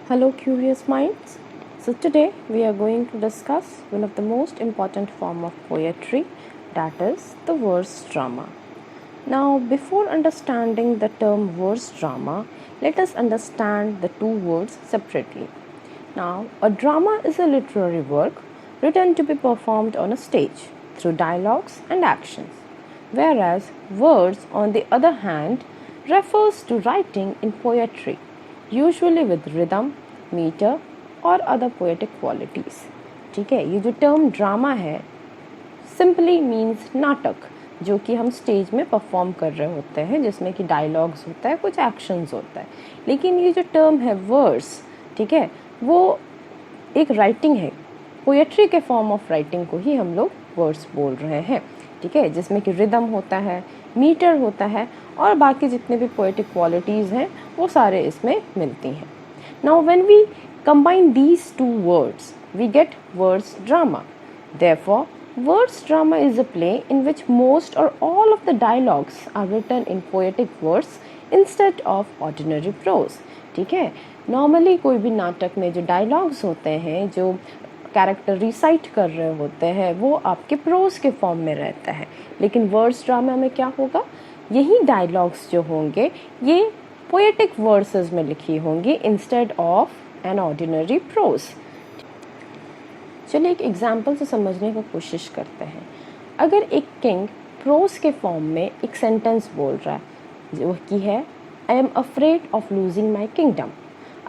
Hello, curious minds. So today we are going to discuss one of the most important form of poetry, that is the verse drama. Now, before understanding the term verse drama, let us understand the two words separately. Now, a drama is a literary work written to be performed on a stage through dialogues and actions, whereas verse, on the other hand, refers to writing in poetry, usually with rhythm, meter और other poetic qualities. ठीक है, ये जो term drama है simply means नाटक, जो कि हम स्टेज में परफॉर्म कर रहे होते हैं, जिसमें कि डायलॉग्स होता है, कुछ एक्शंस होता है. लेकिन ये जो टर्म है वर्स, ठीक है, वो एक राइटिंग है, पोएट्री के फॉर्म ऑफ राइटिंग को ही हम लोग वर्स बोल रहे हैं. ठीक है, जिसमें कि रिदम होता है, मीटर होता है और बाकी जितने भी पोएटिक क्वालिटीज़ हैं वो सारे इसमें मिलती हैं. Now when we combine these two words, we get verse drama. Therefore, verse drama is a play in which most or all of the dialogues are written in poetic verse instead of ordinary prose. ठीक है, normally कोई भी नाटक में जो dialogues होते हैं, जो कैरेक्टर रिसाइट कर रहे होते हैं, वो आपके प्रोज के फॉर्म में रहता है. लेकिन वर्स ड्रामा में क्या होगा, यही डायलॉग्स जो होंगे ये पोएटिक वर्सेस में लिखी होंगी instead of an ordinary prose. चलिए एक एग्जाम्पल से समझने की कोशिश करते हैं. अगर एक किंग प्रोज के फॉर्म में एक सेंटेंस बोल रहा है जो कि है I am afraid of losing my kingdom.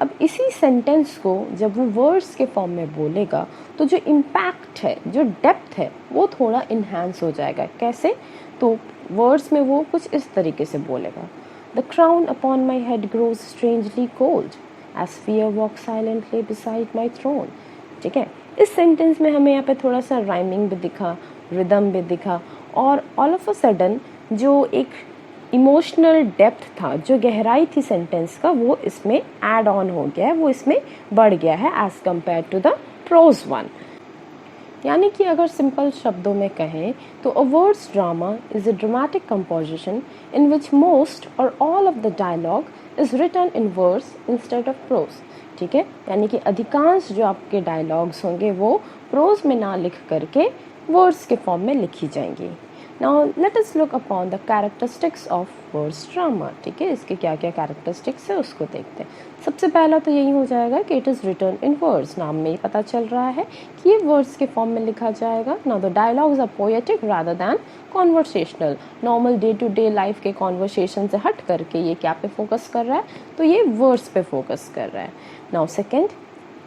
अब इसी सेंटेंस को जब वो वर्ड्स के फॉर्म में बोलेगा तो जो इम्पैक्ट है, जो डेप्थ है, वो थोड़ा इन्हांस हो जाएगा. कैसे? तो वर्ड्स में वो कुछ इस तरीके से बोलेगा, The crown upon my head grows strangely cold as fear walks silently beside my throne. ठीक है, इस सेंटेंस में हमें यहाँ पे थोड़ा सा राइमिंग भी दिखा, रिदम भी दिखा और ऑल ऑफ अ सडन जो एक इमोशनल डेप्थ था, जो गहराई थी सेंटेंस का, वो इसमें ऐड ऑन हो गया है, वो इसमें बढ़ गया है as compared to the prose one. यानी कि अगर सिंपल शब्दों में कहें तो a verse drama is a dramatic composition in which most और all of the dialogue is written in verse instead of prose. ठीक है, यानी कि अधिकांश जो आपके डायलॉग्स होंगे वो प्रोज में ना लिख करके वर्ड्स के फॉर्म में लिखी जाएंगी. Now let us look upon the characteristics of words drama. ठीक है, इसके क्या क्या कैरेक्टरिस्टिक्स है उसको देखते हैं. सबसे पहला तो यही हो जाएगा कि it is written in words. नाम में ही पता चल रहा है कि ये वर्ड्स के फॉर्म में लिखा जाएगा. Now the dialogues are poetic rather than conversational. Normal day to day life के कॉन्वर्सेशन से हट करके ये क्या पे फोकस कर रहा है, तो ये वर्ड्स पे फोकस कर रहा है. Now second,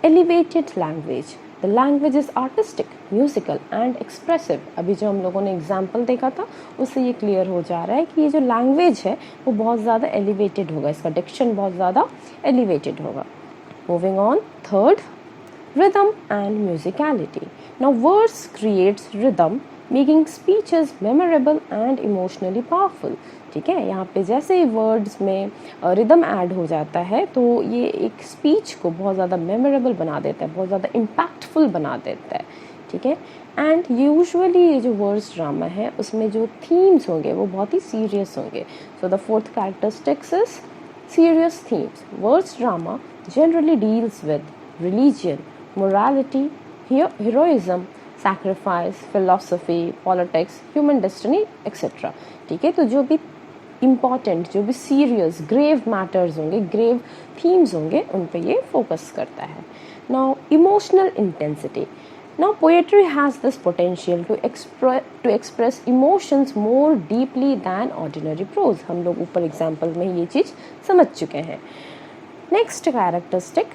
elevated language. The language is artistic, musical and expressive. अभी जो हम लोगों ने एग्जाम्पल देखा था उससे ये क्लियर हो जा रहा है कि ये जो लैंग्वेज है वो बहुत ज़्यादा एलिवेटेड होगा, इसका डिक्शन बहुत ज़्यादा एलिवेटेड होगा. Moving on, third, rhythm and musicality. Now words creates rhythm, making speeches memorable and emotionally powerful. ठीक है, यहाँ पे जैसे ही वर्ड्स में रिदम ऐड हो जाता है तो ये एक स्पीच को बहुत ज़्यादा मेमोरेबल बना देता है, बहुत ज़्यादा इम्पैक्टफुल बना देता है. ठीक है, एंड यूजुअली ये जो वर्ड्स ड्रामा है उसमें जो थीम्स होंगे वो बहुत ही सीरियस होंगे. So the fourth characteristics is serious themes. Words drama generally deals with religion, morality, heroism, sacrifice, philosophy, politics, human destiny, etc. ठीक है, तो जो भी इम्पॉर्टेंट, जो भी सीरियस ग्रेव मैटर्स होंगे, ग्रेव थीम्स होंगे, उन पे ये फोकस करता है. Now emotional intensity. Now poetry has this potential to express emotions more deeply than ordinary prose. हम लोग ऊपर एग्जाम्पल में ये चीज़ समझ चुके हैं. Next characteristic,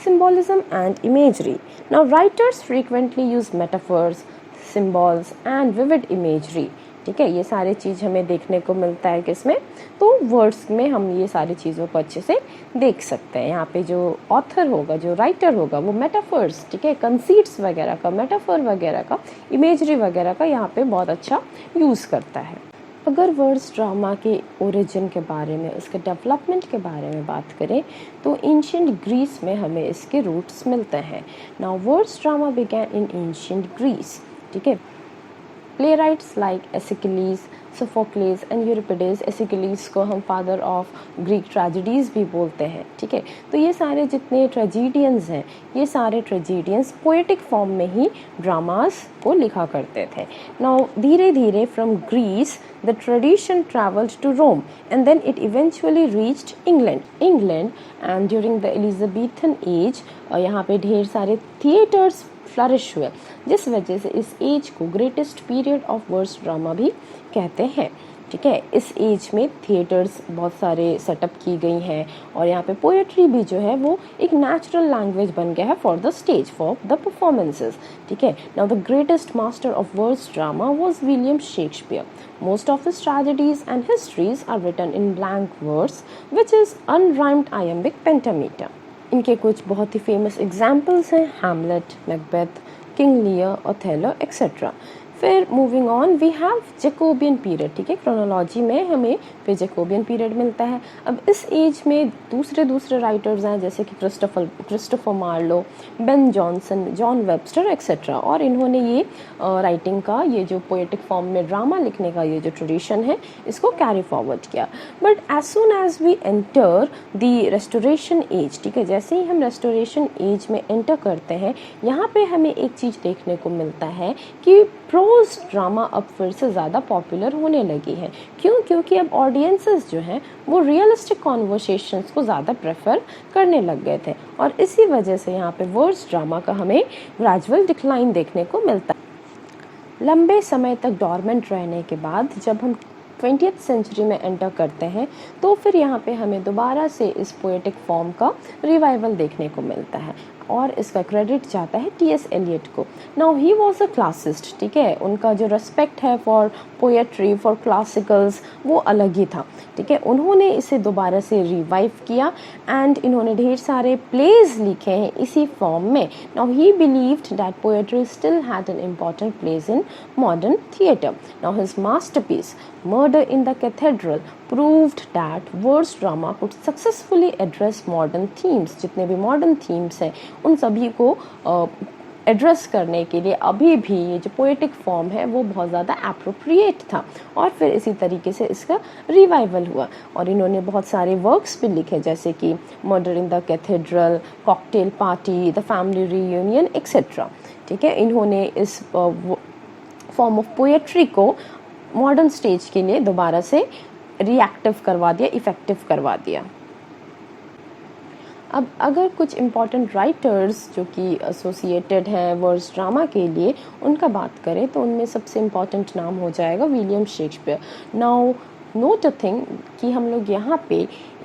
symbolism and imagery. Now writers frequently use metaphors, symbols and vivid imagery. ठीक है, ये सारी चीज़ हमें देखने को मिलता है किसमें, तो वर्ड्स में हम ये सारी चीज़ों को अच्छे से देख सकते हैं. यहाँ पे जो ऑथर होगा, जो राइटर होगा, वो मेटाफर्स, ठीक है, कंसीट्स वगैरह का, मेटाफर वगैरह का, इमेजरी वगैरह का यहाँ पे बहुत अच्छा यूज़ करता है. अगर वर्ड्स ड्रामा के ओरिजिन के बारे में, उसके डेवलपमेंट के बारे में बात करें तो एंशिएंट ग्रीस में हमें इसके रूट्स मिलते हैं. Now verse drama began in ancient Greece. ठीक है, playwrights like Aeschylus, Sophocles and Euripides, Aeschylus को हम फादर ऑफ ग्रीक ट्रेजेडीज़ भी बोलते हैं, ठीक है। तो ये सारे जितने ट्रेजेडियंस हैं, ये सारे ट्रेजेडियंस पोएटिक फॉर्म में ही ड्रामास को लिखा करते थे। नाउ धीरे धीरे from Greece the tradition traveled to Rome and then it eventually reached England and during the Elizabethan age यहाँ पे ढेर सारे थिएटर्स फ्लरिश हुए, जिस वजह से इस एज को greatest period of verse drama भी कहते हैं, ठीक है। इस एज में थिएटर्स बहुत सारे सेटअप की गई हैं और यहाँ पे पोएट्री भी जो है वो एक नेचुरल लैंग्वेज बन गया है for the stage, for the performances, ठीक है। Now the greatest master of verse drama was William Shakespeare. Most of his tragedies and histories are written in blank verse, which is unrhymed iambic pentameter. इनके कुछ बहुत ही famous examples हैं, Hamlet, Macbeth, King Lear, Othello etcetera. फिर moving on we have Jacobean period, ठीक है। Chronology में हमें फिर जैकोबियन पीरियड मिलता है। अब इस एज में दूसरे राइटर्स हैं जैसे कि Christopher Marlowe, Ben Jonson, John Webster etcetera, और इन्होंने ये राइटिंग का, ये जो पोएटिक फॉर्म में ड्रामा लिखने का ये जो ट्रेडिशन है इसको कैरी फॉरवर्ड किया। But as soon as we enter the restoration age, ठीक है, जैसे ही हम रेस्टोरेशन एज में एंटर करते हैं यहाँ पे हमें एक चीज़ देखने को मिलता है कि प्रोज ड्रामा अब फिर से ज़्यादा पॉपुलर होने लगी है। क्यों? क्योंकि अब ऑडियंसेस जो हैं वो रियलिस्टिक कॉन्वर्सेशंस को ज़्यादा प्रेफर करने लग गए थे और इसी वजह से यहाँ पे वर्स ड्रामा का हमें ग्रेजुअल डिक्लाइन देखने को मिलता है। लंबे समय तक डॉर्मेंट रहने के बाद जब हम 20th सेंचुरी में एंटर करते हैं तो फिर यहाँ पे हमें दोबारा से इस पोएटिक फॉर्म का रिवाइवल देखने को मिलता है और इसका क्रेडिट जाता है टी.एस. एलियट को। Now he was a classist, ठीक है, उनका जो रेस्पेक्ट है फॉर पोएट्री, फॉर क्लासिकल्स, वो अलग ही था, ठीक है। उन्होंने इसे दोबारा से रिवाइव किया एंड इन्होंने ढेर सारे प्लेज लिखे हैं इसी फॉर्म में। Now he believed that poetry still had an important place in modern theatre. Now his masterpiece Murder in the Cathedral proved that verse drama could successfully address modern themes। जितने भी modern themes हैं उन सभी को address करने के लिए अभी भी ये जो पोएटिक फॉर्म है वो बहुत ज़्यादा एप्रोप्रिएट था और फिर इसी तरीके से इसका रिवाइवल हुआ और इन्होंने बहुत सारे वर्क्स भी लिखे जैसे कि murder in the cathedral, cocktail Party, the family reunion etcetera, ठीक है। इन्होंने इस फॉर्म ऑफ पोएट्री को मॉडर्न स्टेज के लिए दोबारा से रिएक्टिव करवा दिया, इफ़ेक्टिव करवा दिया। अब अगर कुछ इम्पॉर्टेंट राइटर्स जो कि एसोसिएटेड हैं वर्स ड्रामा के लिए उनका बात करें तो उनमें सबसे इम्पॉर्टेंट नाम हो जाएगा William Shakespeare. Now note a thing कि हम लोग यहाँ पे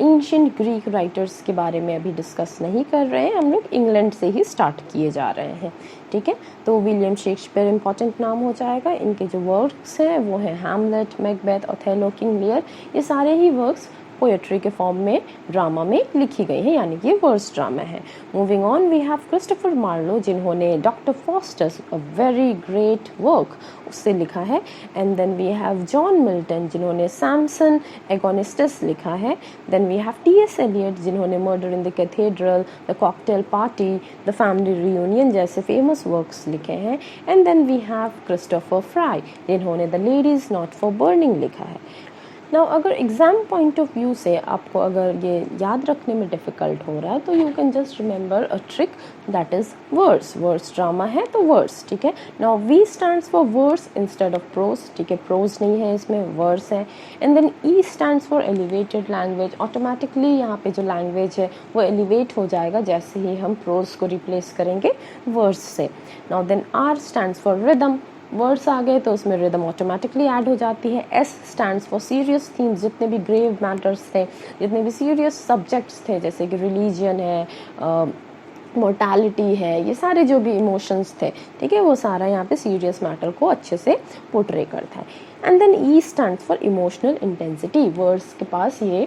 एंशिएंट ग्रीक राइटर्स के बारे में अभी डिस्कस नहीं कर रहे हैं, हम लोग इंग्लैंड से ही स्टार्ट किए जा रहे हैं, ठीक है। तो विलियम शेक्सपियर इम्पॉर्टेंट नाम हो जाएगा। इनके जो वर्क्स हैं वो हैं Hamlet, Macbeth, Othello, King Lear, ये सारे ही वर्क्स पोएट्री के फॉर्म में ड्रामा में लिखी गई है, यानी कि वर्स ड्रामा है। Moving on we have Christopher Marlowe जिन्होंने Doctor Faustus, a very great work, उससे लिखा है। And then we have John Milton जिन्होंने सैमसन एगोनिस्टस लिखा है। Then we have T S. Eliot जिन्होंने Murder in the Cathedral, the Cocktail Party, the Family reunion जैसे famous works लिखे हैं। And then we have Christopher Fry जिन्होंने The Lady's Not for Burning लिखा है। नाउ अगर एग्ज़ाम पॉइंट ऑफ व्यू से आपको अगर ये याद रखने में डिफ़िकल्ट हो रहा है तो you can just remember a trick, that is verse. Verse drama है तो वर्स, ठीक है। Now V stands for verse instead of prose, ठीक है, प्रोज नहीं है इसमें, वर्स है। And then E stands for elevated language, automatically यहाँ पे जो लैंग्वेज है वो एलिवेट हो जाएगा जैसे ही हम प्रोज को रिप्लेस करेंगे वर्स से। Now then R stands for rhythm, verse आ गए तो उसमें रिदम ऑटोमेटिकली ऐड हो जाती है। S stands for serious themes, जितने भी ग्रेव मैटर्स थे, जितने भी सीरियस सब्जेक्ट्स थे जैसे कि रिलीजन है, मोर्टैलिटी है, ये सारे जो भी इमोशंस थे, ठीक है, वो सारा यहाँ पे सीरियस मैटर को अच्छे से पोर्ट्रे करता है। And then E stands for emotional intensity, words के पास ये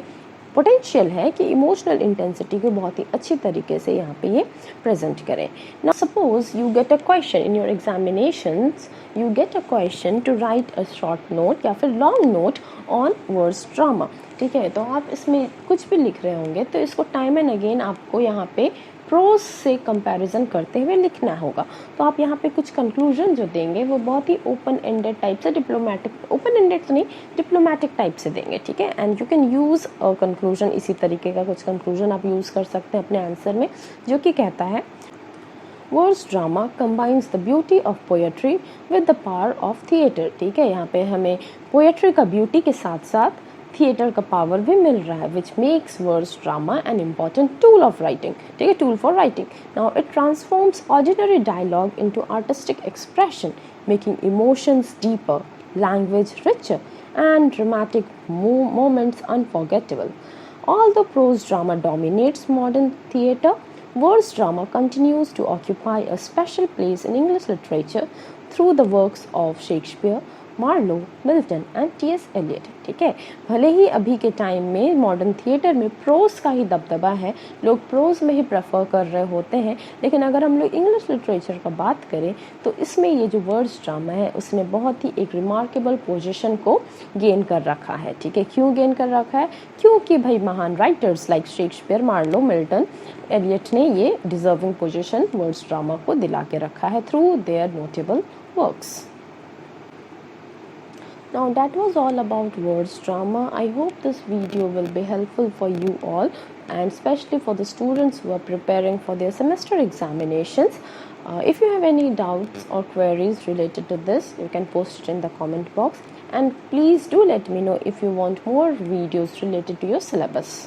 पोटेंशियल है कि इमोशनल इंटेंसिटी को बहुत ही अच्छी तरीके से यहाँ पे ये प्रेजेंट करें। Now suppose you get a question in your examinations, you get a question to write a short note या फिर long note on verse drama, ठीक है। तो आप इसमें कुछ भी लिख रहे होंगे तो इसको टाइम एंड अगेन आपको यहाँ पे प्रोज से कंपैरिजन करते हुए लिखना होगा। तो आप यहाँ पे कुछ कंक्लूजन जो देंगे वो बहुत ही ओपन एंडेड टाइप से, ओपन एंडेड तो नहीं, डिप्लोमेटिक टाइप से देंगे, ठीक है। And you can use conclusion, इसी तरीके का कुछ कंक्लूजन आप यूज़ कर सकते हैं अपने आंसर में, जो कि कहता है verse drama combines the beauty of poetry with the power of theatre. ठीक है, यहाँ पे हमें पोएट्री का ब्यूटी के साथ साथ थिएटर का पावर भी मिल रहा है, which makes verse drama an important tool of writing. ठीक है, tool for writing. Now it transforms ordinary dialogue into artistic expression, making emotions deeper, language richer, and dramatic moments unforgettable. Although prose drama dominates modern theatre, verse drama continues to occupy a special place in English literature through the works of Shakespeare, Marlowe, Milton and T S. Eliot. ठीक है, भले ही अभी के time में modern theatre में pros का ही दबदबा है, लोग प्रोज में ही प्रेफर कर रहे होते हैं, लेकिन अगर हम लोग इंग्लिश लिटरेचर का बात करें तो इसमें ये जो वर्ड्स ड्रामा है उसने बहुत ही एक रिमार्केबल पोजीशन को गेन कर रखा है। ठीक है, क्यों गेन कर रखा है? क्योंकि भाई महान writers like Shakespeare, Marlowe, Milton, Eliot ने ये डिजर्विंग पोजीशन वर्ड्स ड्रामा को दिला के रखा है through their notable works. Now that was all about words drama. I hope this video will be helpful for you all, and especially for the students who are preparing for their semester examinations. If you have any doubts or queries related to this, you can post it in the comment box, and please do let me know if you want more videos related to your syllabus.